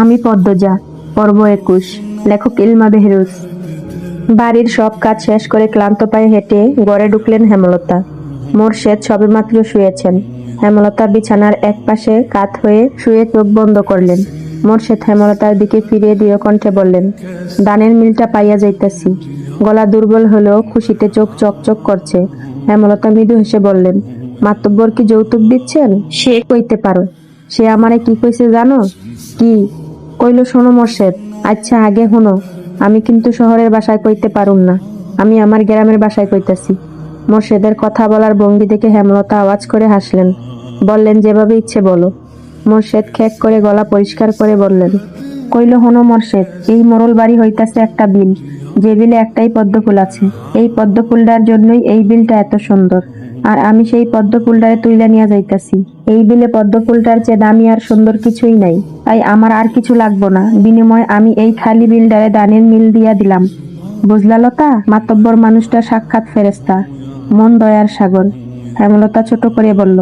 আমি পদ্মজা। পর্ব ২১। লেখক ইলমা বেহরুজ। বাড়ির সব কাজ শেষ করে ক্লান্ত পায়ে হেঁটে ঘরে ঢুকলেন হেমলতা। মোরশেদ সবেমাত্র শুয়েছেন। হেমলতা বিছানার এক পাশে কাত হয়ে শুয়ে চোখ বন্ধ করলেন। মোরশেদ হেমলতার দিকে ফিরিয়ে দৃঢ় কণ্ঠে বললেন, দানের মিলটা পাইয়া যাইতাছি। গলা দুর্বল হলেও খুশিতে চোখ চকচক করছে। হেমলতা মৃদু হেসে বললেন, মাতব্বর কি যৌতুক দিচ্ছেন? সে কইতে পারো। সে আমারে কি কইছে জানো? কি কইল শোনো মোরশেদ। আচ্ছা আগে হুনো, আমি কিন্তু শহরের বাসায় কইতে পারুম না, আমি আমার গ্রামের বাসায় কইতাছি। মোরশেদের কথা বলার ভঙ্গি দেখে হেমলতা আওয়াজ করে হাসলেন। বললেন, যেভাবে ইচ্ছে বলো। মোরশেদ খেক করে গলা পরিষ্কার করে বললেন, কইল হনো মোরশেদ, এই মোরল বাড়ি হইতাছে একটা বিল, যে বিলে একটাই পদ্ম ফুল আছে। এই পদ্ম ফুলটার জন্যই এই বিলটা এত সুন্দর, আর আমি সেই পদ্ম ফুলটারে তুইলা নিয়ে যাইতাছি। এই বিলে পদ্ম ফুলটার চেয়ে দামি আর সুন্দর কিছুই নাই, তাই আমার আর কিছু লাগবো না। বিনিময়ে আমি এই খালি বিলটারে দানের মিল দিয়া দিলাম। বুঝলা লতা? মাতব্বর মানুষটা সাক্ষাৎ ফেরেশতা, মন দয়ার সাগর। হেমলতা ছোট করে বলল,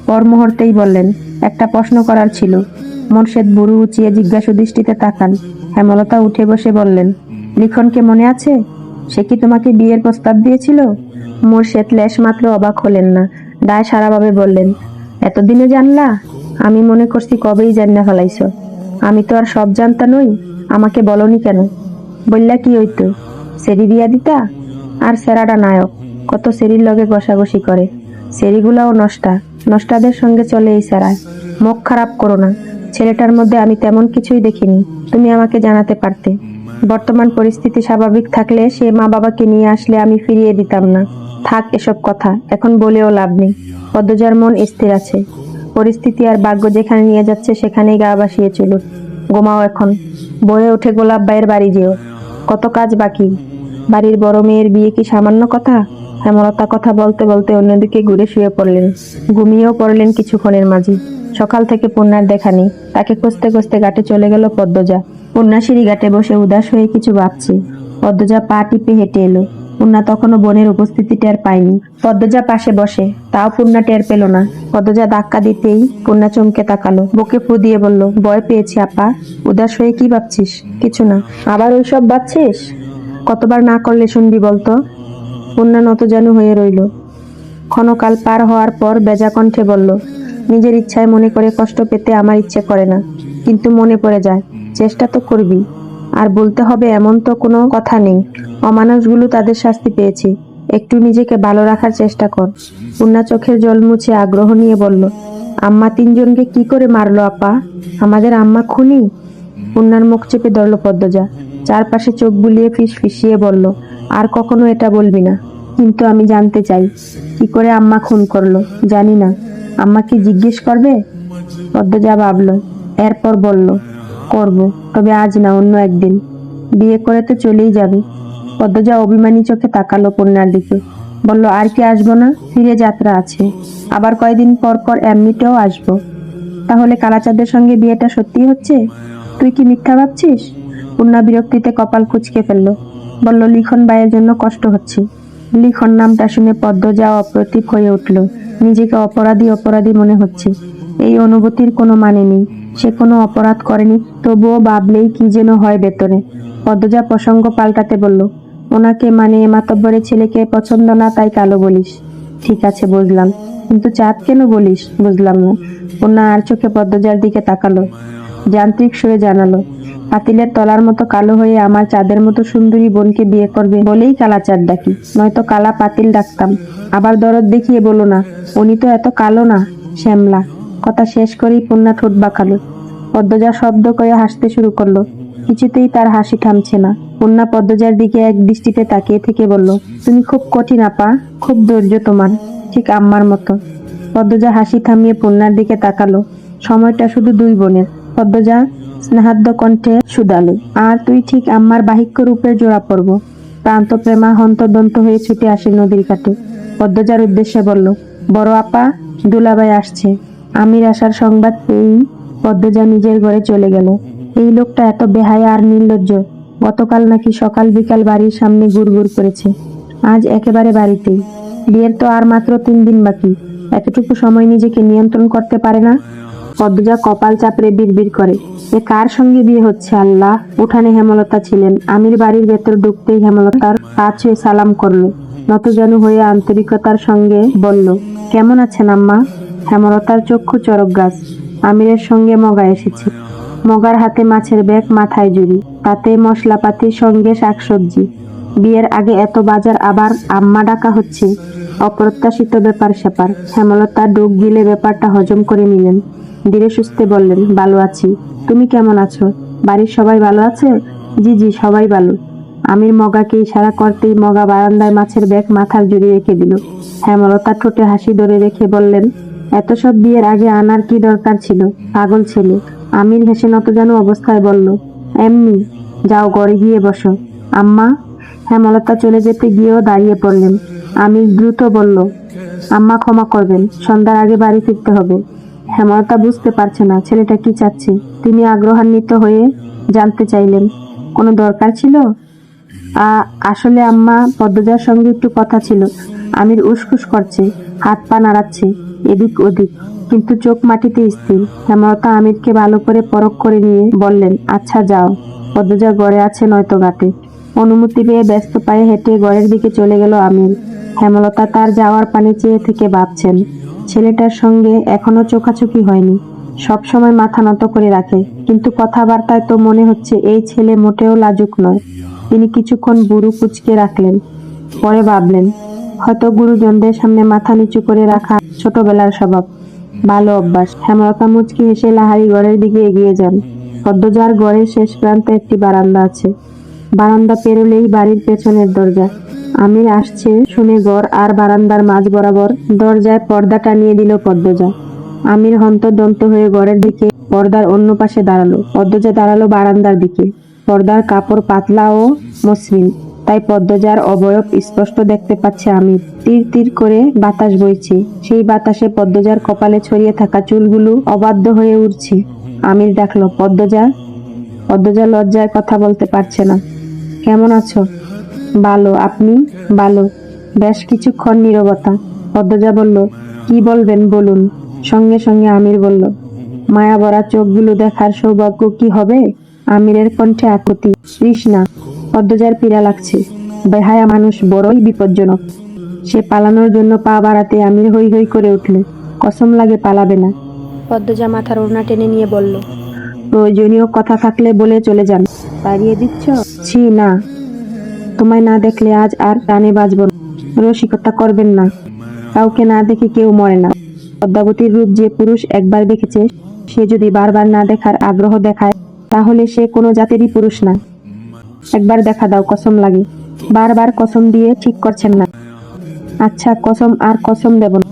পর মুহূর্তেই বললেন, একটা প্রশ্ন করার ছিল। মোরশেদ বুড়ো উঁচিয়ে জিজ্ঞাসু দৃষ্টিতে তাকান। হেমলতা উঠে বসে বললেন, লিখনকে মনে আছে? সে কি তোমাকে বিয়ের প্রস্তাব দিয়েছিল? মোরশেদ লেশ মাত্র অবাক হলেন না, দায় সারাভাবে বললেন, এতদিনে জানলা? আমি মনে করছি কবেই জান্না ফেলাইছ। আমি তো আর সব জানতা নই, আমাকে বলনি কেন? বললা কি হইতো? সেরি দিয়া দিতা? আর সেরাটা নায়ক, কত সেরির লগে ঘষাঘষি করে। সেরিগুলাও নষ্টা, নষ্টাদের সঙ্গে চলে এই সেরায়। মুখ খারাপ করো না, ছেলেটার মধ্যে আমি তেমন কিছুই দেখিনি, তুমি আমাকে জানাতে পারতে। বর্তমান পরিস্থিতি স্বাভাবিক থাকলে সে মা বাবাকে নিয়ে আসলে আমি ফিরিয়ে দিতাম না। থাক এসব কথা, এখন বলেও লাভ নেই। পদ্মজার মন স্থির আছে। পরিস্থিতি আর ভাগ্য যেখানে নিয়ে যাচ্ছে সেখানেই গা ভাসিয়ে চলুক। ঘুমাও এখন, বয়ে উঠে গোলাপ ভাইয়ের বাড়ি যেও। কত কাজ বাকি। বাড়ির বড় মেয়ের বিয়ে কি সামান্য কথা? হেমলতা কথা বলতে বলতে অন্যদিকে ঘুরে শুয়ে পড়লেন। ঘুমিয়েও পড়লেন কিছুক্ষণের মাঝে। সকাল থেকে পূর্ণার দেখা নেই। তাকে খুঁজতে খুঁজতে ঘাটে চলে গেল পদ্মজা। পূর্ণা সিঁড়ি ঘাটে বসে উদাস হয়ে কিছু ভাবছে। পদ্মজা পা টিপে হেঁটে এলো। পূর্ণা তখনও বোনের উপস্থিতি টের পায়নি। পদ্মজা পাশে বসে, তাও পূর্ণা টের পেল না। পদ্মজা ধাক্কা দিতেই পূর্ণা চমকে তাকালো, বুকে ফু দিয়ে বলল, ভয় পেয়েছি আপা। উদাস হয়ে কি ভাবছিস? কিছু না। আবার ওইসব ভাবছিস? কতবার না করলে শুনবি বলতো? পূর্ণা নতজানু হয়ে রইল। ক্ষণকাল পার হওয়ার পর বেজা কণ্ঠে বলল, নিজের ইচ্ছায় মনে করে কষ্ট পেতে আমার ইচ্ছে করে না, কিন্তু মনে পড়ে যায়। চেষ্টা তো করবি। আর বলতে হবে এমন তো কোনো কথা নেই। অমানুষগুলো তাদের শাস্তি পেয়েছে, একটু নিজেকে ভালো রাখার চেষ্টা কর। পূর্ণা চোখের জল মুছে আগ্রহ নিয়ে বলল, আম্মা তিনজনকে কি করে মারলো আপা? আমাদের আম্মা খুনি? পূর্ণার মুখ চেপে ধরল পদ্মজা। চারপাশে চোখ বুলিয়ে ফিসফিসিয়ে বলল, আর কখনো এটা বলবি না। কিন্তু আমি জানতে চাই, কি করে আম্মা খুন করলো? জানি না। আম্মা কি জিজ্ঞেস করবে? পদ্মজা ভাবল, এরপর বলল, করব, তবে আজ না, অন্য একদিন। বিয়ে করে তো চলেই যাবে। পদ্মজা অভিমানী চোখে তাকালো পূর্ণার দিকে। বলল, আর কি আসবো না? ফিরে যাত্রা আছে। আবার কয়দিন পর পর এমনিতেও আসবো। তাহলে কালাচাঁদের সঙ্গে বিয়েটা সত্যি হচ্ছে? তুই কি মিথ্যা ভাবছিস? পূর্ণা বিরক্তিতে কপাল কুঁচকে ফেলল। বলল, লিখন ভাইয়ের জন্য কষ্ট হচ্ছে। লিখন নামটা শুনে পদ্মজা অপ্রতিভ হয়ে উঠল। নিজেকে অপরাধী অপরাধী মনে হচ্ছে। এই অনুভূতির কোনো মানে নেই। সে কোনো অপরাধ করেনি, তবুও ভাবলেই কি যেন হয় ভেতরে। পদ্মজা প্রসঙ্গ পাল্টাতে বলল, ওনাকে মানে মাতব্বরের ছেলেকে পছন্দ না, তাই কালো বলিস। ঠিক আছে বুঝলাম, কিন্তু চাঁদ কেন বলিস? বুঝলাম না। পূর্ণা আর চোখে পদ্মজার দিকে তাকালো, যান্ত্রিক সুরে জানালো, পাতিলের তলার মতো কালো হয়ে আমার চাঁদের মতো সুন্দরী বোনকে বিয়ে করবে বলেই কালা চাঁদ ডাকি, নয়তো কালা পাতিল ডাকতাম। আবার দরদ দেখিয়ে বলো না, উনি তো এত কালো না, শ্যামলা। কথা শেষ করেই পূর্ণা ঠোঁট বাঁকালো। পদ্মজা শব্দ করে হাসতে শুরু করলো। কিছুতেই তার হাসি থামছে না। পূর্ণা পদ্মজার দিকে এক দৃষ্টিতে তাকিয়ে থেকে বলল, তুমি খুব কঠিন আপা, খুব ধৈর্য তোমার, ঠিক আম্মার মতো। পদ্মজা হাসি থামিয়ে পূর্ণার দিকে তাকালো। সময়টা শুধু দুই বোনের। পদ্মজা স্নেহাদ্য কণ্ঠে শুধালো, আর তুই ঠিক আম্মার বাহিক্য রূপের জোড়া পড়ব। প্রান্ত প্রেমা হন্তদন্ত হয়ে ছুটে আসে নদীর কাটে। পদ্মজার উদ্দেশ্যে বলল, বড় আপা, দুলাভাই আসছে। আমির আসার সংবাদ পেয়েই পদ্মজা নিজের ঘরে চলে গেল। এই লোকটা এত বেহায়া আর নির্লজ্জ। গতকাল নাকি সকাল বিকাল বাড়ির সামনে গুড়গুড় করেছে, আজ একেবারে বাড়িতেই। বিয়ের তো আর মাত্র 3 দিন বাকি, এতটুকু সময় নিজেকে নিয়ন্ত্রণ করতে পারে না। পদ্মজা কপাল চাপড়ে বিড়বিড় করে, এ কার সঙ্গে বিয়ে হচ্ছে আল্লাহ। উঠানে হেমলতা ছিলেন। আমির বাড়ির ভেতর ঢুকতেই হেমলতার পা ছুঁয়ে সালাম করলো। নতজানু হয়ে আন্তরিকতার সঙ্গে বলল, কেমন আছেন আম্মা? হেমলতার চক্ষু চড়ক গাছ। আমিরের সঙ্গে মগা এসেছে। মগার হাতে মাছের ব্যাগ, মাথায় জুড়ি, তাতে মশলাপাতির সঙ্গে শাকসবজি। বিয়ের আগে এত বাজার, আবার আম্মা ডাকা হচ্ছে। অপ্রত্যাশিত ব্যাপার স্যাপার। হেমলতা ডুব গিলে ব্যাপারটা হজম করে নিলেন। ধীরে সুস্থে বললেন, ভালো আছি। তুমি কেমন আছো? বাড়ির সবাই ভালো আছে? জি জি, সবাই ভালো। আমির মগাকে ইশারা করতেই মগা বারান্দায় মাছের ব্যাগ মাথার জুড়ে রেখে দিল। হেমলতা ঠোঁটে হাসি ধরে রেখে বললেন, এত সব বিয়ের আগে আনার কি দরকার ছিল, পাগল ছেলে। আমির হেসে নতজানু অবস্থায় বলল, এমনি। যাও ঘরে গিয়ে বসো। আম্মা। হেমলতা চলে যেতে গিয়েও দাঁড়িয়ে পড়লেন। আমির দ্রুত বলল, আম্মা ক্ষমা করবেন, সন্ধ্যার আগে বাড়ি ফিরতে হবে। হেমলতা বুঝতে পারছে না ছেলেটা কি চাচ্ছে। তিনি আগ্রহান্বিত হয়ে জানতে চাইলেন, কোনো দরকার ছিল? আসলে আম্মা, পদ্মজার সঙ্গে একটু কথা ছিল। আমির উসখুস করছে, হাত পা নাড়াচ্ছে এদিক ওদিক, কিন্তু চোখ মাটিতে স্থির। হেমলতা আমিরকে ভালো করে পরখ করে নিয়ে বললেন, আচ্ছা যাও, পদ্মজা ঘরে আছে নয়তো ঘাটে। অনুমতি পেয়ে ব্যস্ত পায়ে হেঁটে ঘরের দিকে চলে গেল আমির। হেমলতা তার যাওয়ার পানে চেয়ে থেকে ভাবছেন, ছেলেটার সঙ্গে এখনো চোখাচোখি হয়নি। সব সময় মাথা নত করে রাখে, কিন্তু কথাবার্তায় তো মনে হচ্ছে এই ছেলে মোটেও লাজুক নয়। তিনি কিছুক্ষণ বুড়ো কুঁচকে রাখলেন। পরে ভাবলেন, হয়তো গুরুজনদের সামনে মাথা নিচু করে রাখা ছোটবেলার স্বভাব, ভালো অভ্যাস। হেমলতা মুচকি হেসে লাহারি ঘরের দিকে এগিয়ে যান। পদ্মজার ঘরের শেষ প্রান্তে একটি বারান্দা আছে। বারান্দা পেরোলেই বাড়ির পেছনের দরজা। আমির আসছে শুনে ঘর আর বারান্দার মাঝ বরাবর দরজায় পর্দা টানিয়ে দিল পদ্মজা। আমির হন্তদন্ত হয়ে ঘরের দিকে পর্দার অন্য পাশে দাঁড়ালো। পদ্মজা দাঁড়ালো বারান্দার দিকে। পর্দার কাপড় পাতলা ও মসৃণ, তাই পদ্মজার অবয়ব স্পষ্ট দেখতে পাচ্ছে আমির। তীর তীর করে বাতাস বইছে, সেই বাতাসে পদ্মজার কপালে ছড়িয়ে থাকা চুলগুলো অবাধ্য হয়ে উঠছে। আমির ডাকলো, পদ্মজা। পদ্মজা লজ্জায় কথা বলতে পারছে না। কেমন আছো? ভালো, আপনি? ভালো। বেশ কিছুক্ষণ নীরবতা। পদ্মজা বলল, কি বলবেন বলুন। সঙ্গে সঙ্গে আমির বলল, মায়া ভরা চোখগুলো দেখার সৌভাগ্য কি হবে? আমিরের কণ্ঠে আকুতি, তৃষ্ণা। পদ্মজার পীড়া লাগছে। বেহায়া মানুষ বড়ই বিপজ্জনক। সে পালানোর জন্য পা বাড়াতে আমির হৈ হৈ করে উঠল, কসম লাগে পালাবে না। পদ্মজা মাথার ওড়না টেনে নিয়ে বলল, প্রয়োজনীয় কথা থাকলে বলে চলে যান। তাড়িয়ে দিচ্ছ? ছি না, তোমায় না দেখলে আজ আর প্রাণে বাঁচব না। রসিকতা করবেন না, কাউকে না দেখে কেউ মরে না। পদ্মাবতীর রূপ যে পুরুষ একবার দেখেছে, সে যদি বারবার না দেখার আগ্রহ দেখায়, তাহলে সে কোনো জাতেরই পুরুষ না। একবার দেখা দাও, কসম লাগে। বারবার কসম দিয়ে ঠিক করছেন না। আচ্ছা, কসম আর কসম দেব না,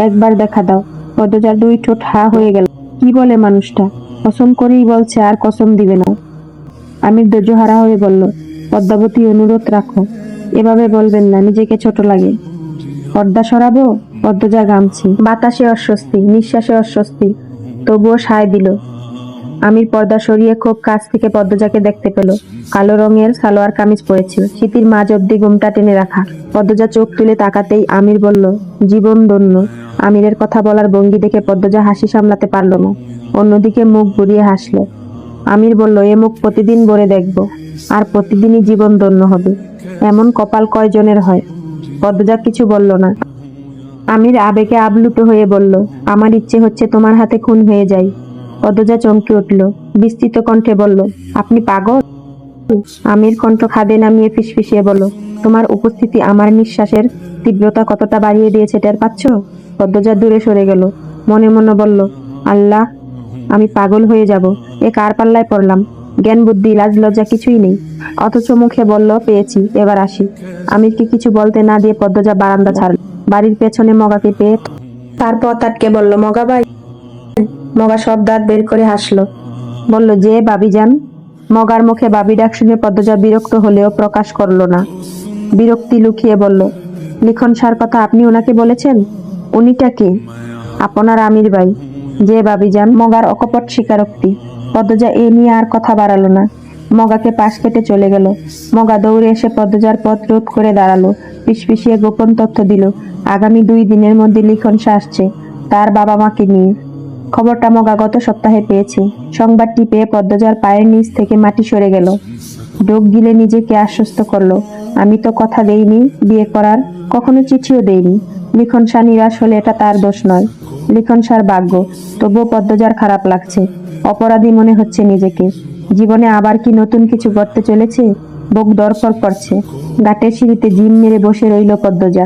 একবার দেখা দাও। পদ্মজার দুই ঠোঁট হা হয়ে গেল। কি বলে মানুষটা? কসম করেই বলছে আর কসম দিবে না। আমির ধৈর্যহারা হয়ে বলল, পদ্মাবতী, অনুরোধ রাখো, এভাবে বলবেন না, নিজেকে ছোট লাগে। পর্দা সরাবো? পদ্মজা ঘামছে, বাতাসে অস্বস্তি, নিঃশ্বাসে অস্বস্তি, তবুও সায় দিল। আমির পর্দা সরিয়ে খুব কাছ থেকে পদ্মজাকে দেখতে পেল। কালো রঙের সালোয়ার কামিজ পরেছিল, সিতির মাঝ অব্দি ঘোমটা টেনে রাখা। পদ্মজা চোখ তুলে তাকাতেই আমির বলল, জীবন ধন্য। আমিরের কথা বলার ভঙ্গি দেখে পদ্মজা হাসি সামলাতে পারল না, অন্যদিকে মুখ ঘুরিয়ে হাসল। আমির বলল, এ মুখ প্রতিদিন ভরে দেখব, আর প্রতিদিনই জীবন ধন্য হবে। এমন কপাল কয়জনের হয়? পদ্মজা কিছু বলল না। আমির আবেগে আপ্লুত হয়ে বলল, আমার ইচ্ছে হচ্ছে তোমার হাতে খুন হয়ে যাই। পদ্মজা চমকে উঠল, বিস্তৃত কণ্ঠে বলল, আপনি পাগল? আমির কণ্ঠ খাদে নামিয়ে ফিসফিসিয়ে বলল, তোমার উপস্থিতি আমার নিঃশ্বাসের তীব্রতা কতটা বাড়িয়ে দিয়েছে টের পাচ্ছ? পদ্মজা দূরে সরে গেল। মনে মনে বলল, আল্লাহ, আমি পাগল হয়ে যাব। এ কার পাল্লায় পড়লাম? জ্ঞান বুদ্ধি লাজ লজ্জা কিছুই নেই, অথচ মুখে বলল পেয়েছি, এবার আসি। আমিরকে কিছু বলতে না দিয়ে পদ্মজা বারান্দা ছাড়ল। বাড়ির পেছনে মগাকে পেয়ে তার পথ আটকে বলল, মগা ভাই। মগা সব দাঁত বের করে হাসলো, বলল, যে ভাবিজান। মগার মুখে ভাবি ডাক শুনে পদ্মজা বিরক্ত হলেও প্রকাশ করল না। বিরক্তি লুকিয়ে বলল, লিখন সার কথা আপনি ওনাকে বলেছেন? উনিটা কে? আপনার আমির ভাই। যে ভাবিজান। মগার অকপট স্বীকারোক্তি। পদ্মজা এ নিয়ে আর কথা বাড়ালো না, মগাকে পাশ কেটে চলে গেল। মগা দৌড়ে এসে পদ্মজার পথ রোধ করে দাঁড়ালো, ফিসফিসিয়ে গোপন তথ্য দিল, আগামী 2 দিনের মধ্যে লিখন সে আসছে তার বাবা মাকে নিয়ে। খবরটা মগা গত সপ্তাহে পেয়েছি। সংবাদটি পেয়ে পদ্মজার পায়ের নিচ থেকে মাটি সরে গেল। ডোক গিলে নিজেকে আশ্বস্ত করলো, আমি তো কথা দেইনি বিয়ে করার, কখনো চিঠিও দেইনি। লিখন শাহ নিরাশ হলে এটা তার দোষ নয়, লিখন শাহর ভাগ্য। তবুও পদ্মজার খারাপ লাগছে, অপরাধী মনে হচ্ছে নিজেকে। জীবনে আবার কি নতুন কিছু ঘটতে চলেছে? বুক ধড়ফড় করছে। ঘাটের সিঁড়িতে জিম মেরে বসে রইল পদ্মজা।